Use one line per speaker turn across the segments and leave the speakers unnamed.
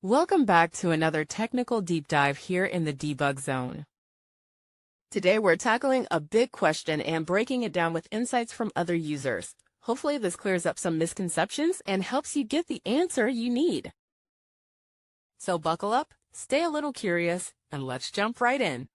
Welcome back to another technical deep dive here in the debug zone. Today we're tackling a big question and breaking it down with insights from other users. Hopefully this clears up some misconceptions and helps you get the answer you need. So buckle up, stay a little curious, and let's jump right in.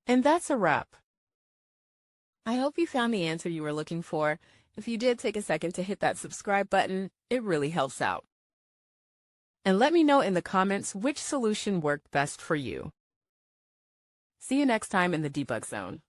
And that's a wrap. I hope you found the answer you were looking for. If you did, take a second to hit that subscribe button. It really helps out. And let me know in the comments which solution worked best for you. See you next time in the debug zone.